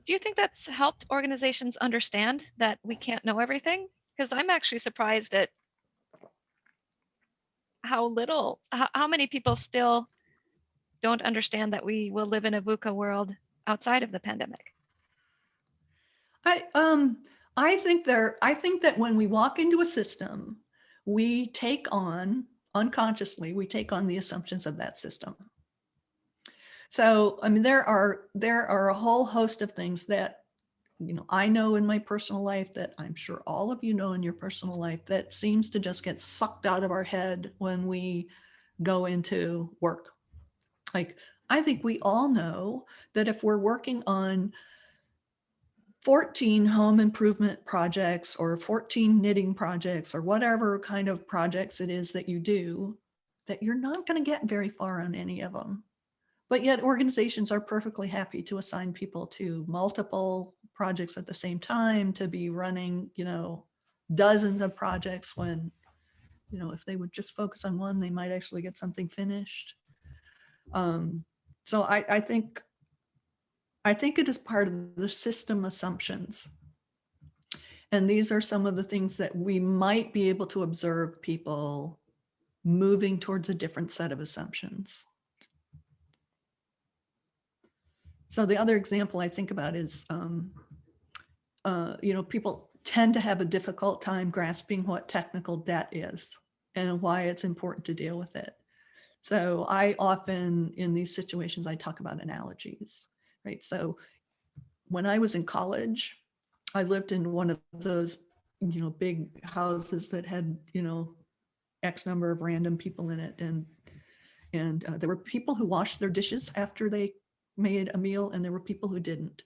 do you think that's helped organizations understand that we can't know everything? Because I'm actually surprised at how many people still don't understand that we will live in a VUCA world outside of the pandemic. I think that when we walk into a system, we take on, unconsciously, we take on the assumptions of that system. So, I mean, there are a whole host of things that, you know, I know in my personal life, that I'm sure all of you know in your personal life, that seems to just get sucked out of our head when we go into work. Like, I think we all know that if we're working on 14 home improvement projects or 14 knitting projects or whatever kind of projects it is that you do, that you're not going to get very far on any of them. But yet organizations are perfectly happy to assign people to multiple projects at the same time, to be running, you know, dozens of projects when, you know, if they would just focus on one, they might actually get something finished. So I think it is part of the system assumptions. And these are some of the things that we might be able to observe people moving towards a different set of assumptions. So the other example I think about is, you know, people tend to have a difficult time grasping what technical debt is and why it's important to deal with it. So I often, in these situations, I talk about analogies, right? So when I was in college, I lived in one of those, you know, big houses that had, you know, X number of random people in it. And there were people who washed their dishes after they made a meal, and there were people who didn't.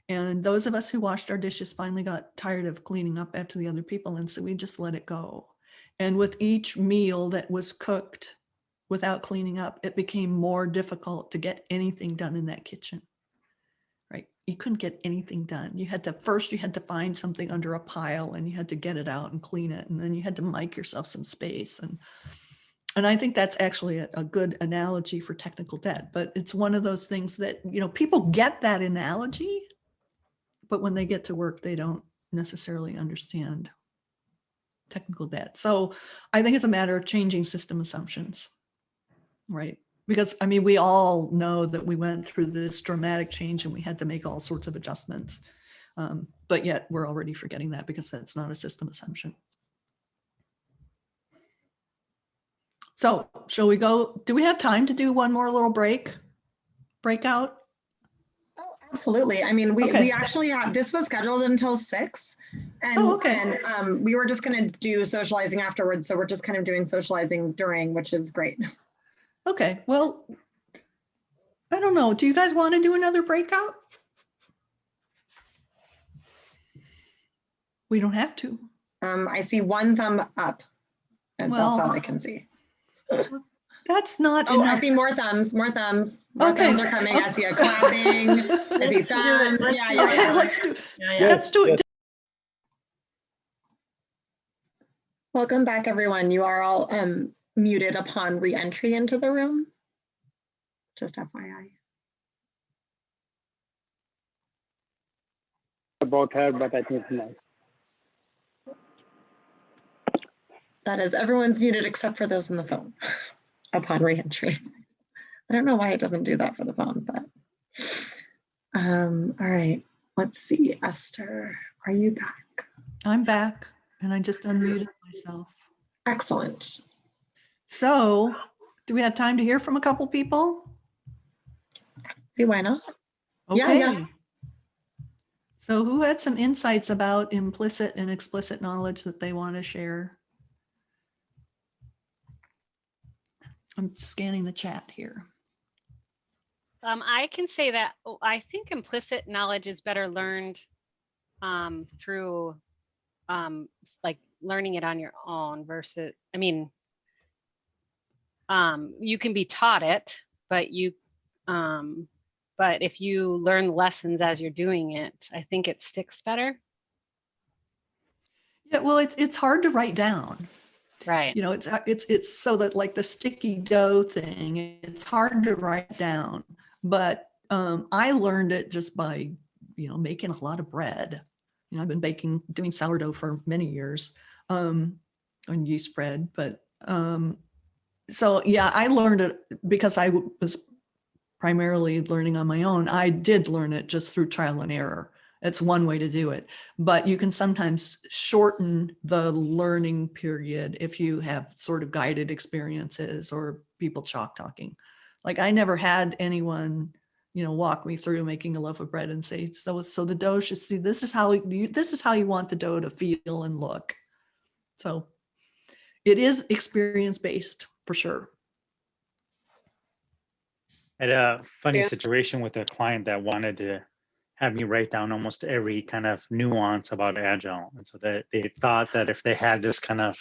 And those of us who washed our dishes finally got tired of cleaning up after the other people, and so we just let it go. And with each meal that was cooked without cleaning up, it became more difficult to get anything done in that kitchen, right? You couldn't get anything done. You had to find something under a pile, and you had to get it out and clean it. And then you had to make yourself some space. And I think that's actually a good analogy for technical debt, but it's one of those things that, you know, people get that analogy, but when they get to work, they don't necessarily understand technical debt. So I think it's a matter of changing system assumptions, right? Because, I mean, we all know that we went through this dramatic change and we had to make all sorts of adjustments, but yet we're already forgetting that because that's not a system assumption. So shall we go? Do we have time to do one more little breakout? Oh, absolutely. I mean, we actually have, this was scheduled until 6, and we were just going to do socializing afterwards. So we're just kind of doing socializing during, which is great. Okay, well, I don't know. Do you guys want to do another breakout? We don't have to. I see one thumb up, and that's all I can see. That's not enough. I enough. see more thumbs. More thumbs are coming. I see a clapping. I see thumbs. Let's do it. Welcome back, everyone. You are all muted upon re-entry into the room. Just FYI. About her, but I think it's nice. That is, everyone's muted except for those on the phone upon re-entry. I don't know why it doesn't do that for the phone, but all right. Let's see, Esther, are you back? I'm back, and I just unmuted myself. Excellent. So, do we have time to hear from a couple people? See, why not? Okay. Yeah. So who had some insights about implicit and explicit knowledge that they want to share? I'm scanning the chat here. I can say that I think implicit knowledge is better learned through like learning it on your own versus, I mean, You can be taught it, but but if you learn lessons as you're doing it, I think it sticks better. Yeah, well, it's hard to write down. Right. You know, it's so that like the sticky dough thing, it's hard to write down. But I learned it just by, you know, making a lot of bread. You know, I've been doing sourdough for many years, on yeast bread. But so yeah, I learned it because I was primarily learning on my own. I did learn it just through trial and error. It's one way to do it, but you can sometimes shorten the learning period if you have sort of guided experiences or people chalk talking. Like I never had anyone, you know, walk me through making a loaf of bread and say, so the dough should see, this is how you want the dough to feel and look. So it is experience-based for sure. I had a funny situation with a client that wanted to have me write down almost every kind of nuance about Agile. And so that they thought that if they had this kind of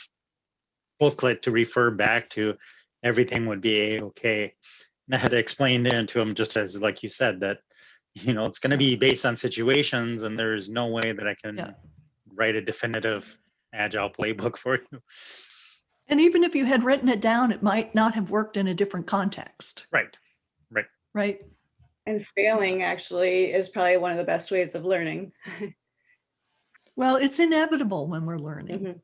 booklet to refer back to, everything would be okay. And I had to explain it to them, just as like you said, that, you know, it's going to be based on situations, and there's no way that I can write a definitive Agile playbook for you. And even if you had written it down, it might not have worked in a different context. Right. Right. And failing actually is probably one of the best ways of learning. Well, it's inevitable when we're learning,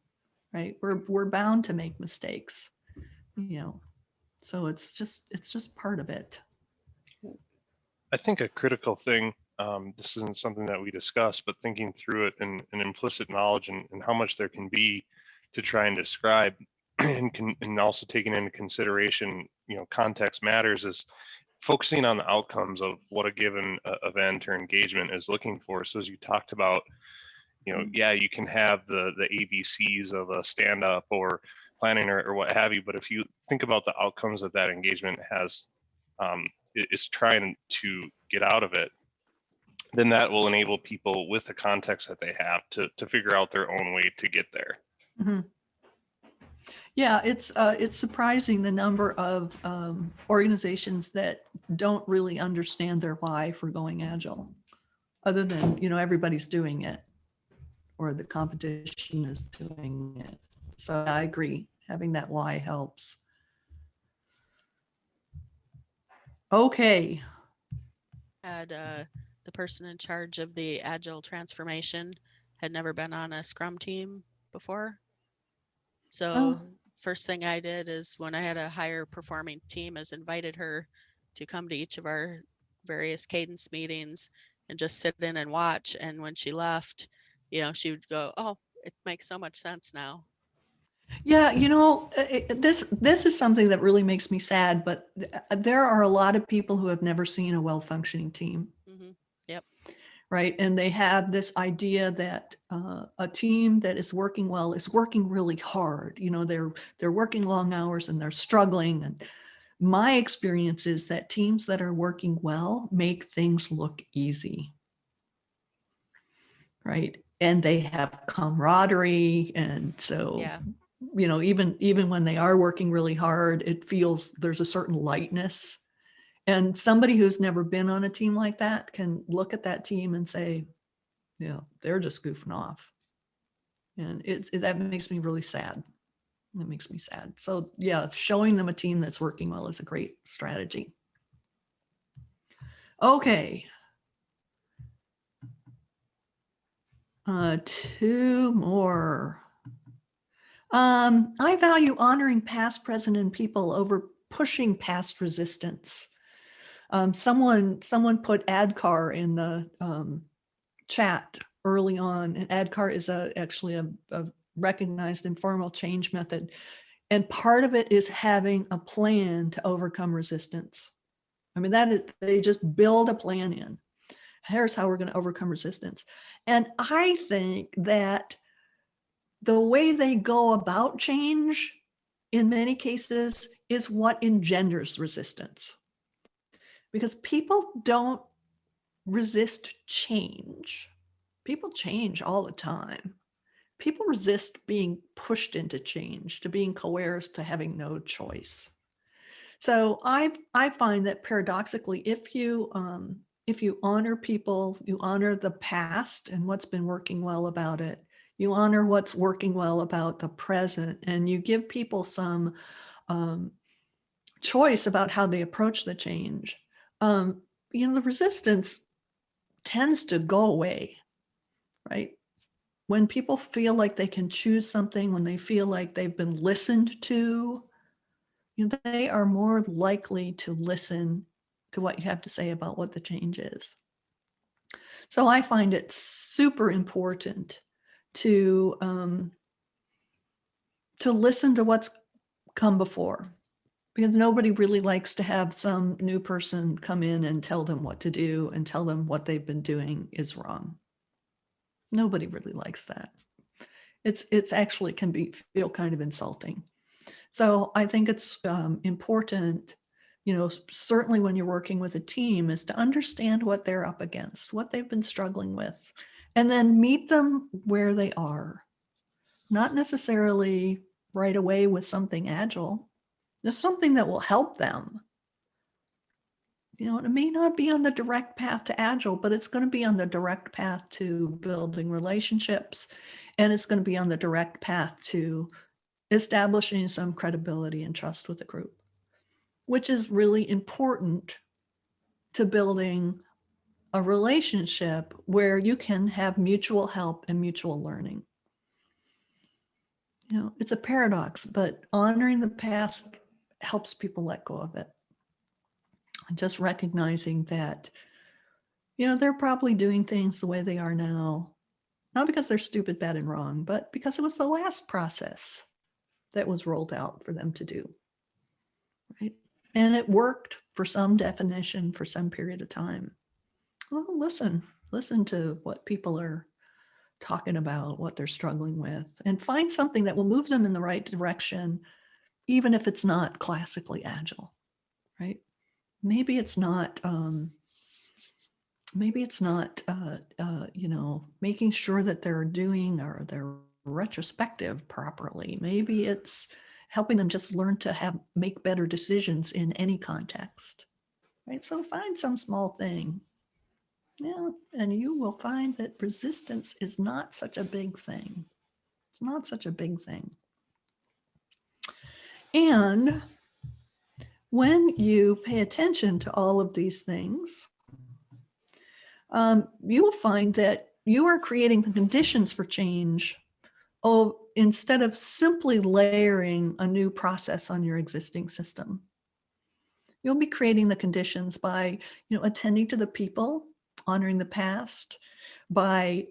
right? We're bound to make mistakes, you know. So it's just part of it. I think a critical thing, this isn't something that we discuss, but thinking through it and implicit knowledge and how much there can be to try and describe and also taking into consideration, you know, context matters, is focusing on the outcomes of what a given event or engagement is looking for. So as you talked about, you know, yeah, you can have the ABCs of a stand up or planning or what have you, but if you think about the outcomes that that engagement has, is trying to get out of it, then that will enable people with the context that they have to figure out their own way to get there. Mm-hmm. Yeah, it's surprising the number of organizations that don't really understand their why for going Agile, other than, you know, everybody's doing it or the competition is doing it. So I agree, having that why helps. Okay. Had the person in charge of the Agile transformation had never been on a Scrum team before. So first thing I did is, when I had a higher performing team, is invited her to come to each of our various cadence meetings and just sit in and watch. And when she left, you know, she would go, oh, it makes so much sense now. Yeah, you know, this is something that really makes me sad, but there are a lot of people who have never seen a well-functioning team. Mm-hmm. Yep. Right. And they have this idea that a team that is working well is working really hard. You know, they're working long hours and they're struggling. And my experience is that teams that are working well make things look easy. Right. And they have camaraderie. And so, you know, even when they are working really hard, it feels there's a certain lightness. And somebody who's never been on a team like that can look at that team and say, you know, they're just goofing off. And that makes me really sad. That makes me sad. So yeah, showing them a team that's working well is a great strategy. Okay. 2 more. I value honoring past, present, and people over pushing past resistance. Someone put ADKAR in the chat early on, and ADKAR is actually a recognized informal change method, and part of it is having a plan to overcome resistance. I mean, that is, they just build a plan in. Here's how we're going to overcome resistance. And I think that the way they go about change in many cases is what engenders resistance. Because people don't resist change. People change all the time. People resist being pushed into change, to being coerced, to having no choice. So I find that paradoxically, if you honor people, you honor the past and what's been working well about it, you honor what's working well about the present, and you give people some choice about how they approach the change, the resistance tends to go away, right? When people feel like they can choose something, when they feel like they've been listened to, they are more likely to listen to what you have to say about what the change is. So I find it super important to listen to what's come before, because nobody really likes to have some new person come in and tell them what to do and tell them what they've been doing is wrong. Nobody really likes that. It's actually can feel kind of insulting. So I think it's important, certainly when you're working with a team, is to understand what they're up against, what they've been struggling with, and then meet them where they are. Not necessarily right away with something agile. There's something that will help them. It may not be on the direct path to agile, but it's going to be on the direct path to building relationships, and it's going to be on the direct path to establishing some credibility and trust with the group, which is really important to building a relationship where you can have mutual help and mutual learning. It's a paradox, but honoring the past helps people let go of it. And just recognizing that, they're probably doing things the way they are now, not because they're stupid, bad, and wrong, but because it was the last process that was rolled out for them to do. Right? And it worked for some definition for some period of time. Well, listen to what people are talking about, what they're struggling with, and find something that will move them in the right direction, even if it's not classically agile, right? Maybe it's not making sure that they're doing or they're retrospective properly. Maybe it's helping them just learn to make better decisions in any context, right? So find some small thing, and you will find that resistance is not such a big thing. It's not such a big thing. And when you pay attention to all of these things, you will find that you are creating the conditions for change instead of simply layering a new process on your existing system. You'll be creating the conditions by, attending to the people, honoring the past, by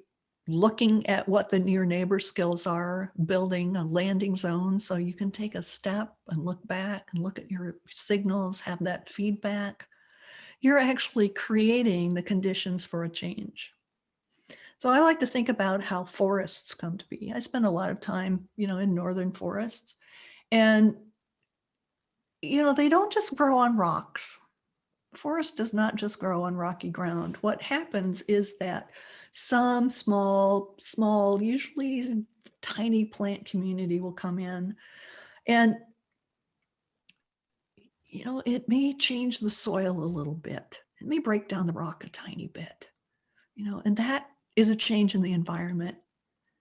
looking at what the near neighbor skills are, building a landing zone so you can take a step and look back and look at your signals, have that feedback. You're actually creating the conditions for a change. So I like to think about how forests come to be. I spend a lot of time, in northern forests, and, they don't just grow on rocks. Forest does not just grow on rocky ground. What happens is that some small, usually tiny plant community will come in, and it may change the soil a little bit. It may break down the rock a tiny bit, and that is a change in the environment,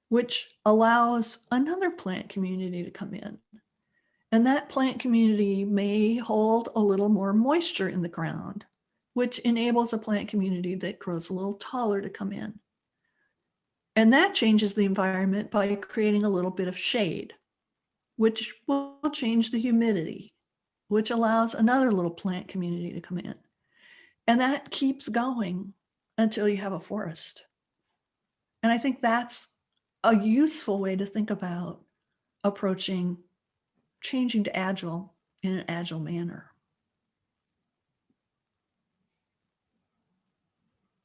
which allows another plant community to come in. And that plant community may hold a little more moisture in the ground, which enables a plant community that grows a little taller to come in. And that changes the environment by creating a little bit of shade, which will change the humidity, which allows another little plant community to come in. And that keeps going until you have a forest. And I think that's a useful way to think about approaching changing to agile in an agile manner.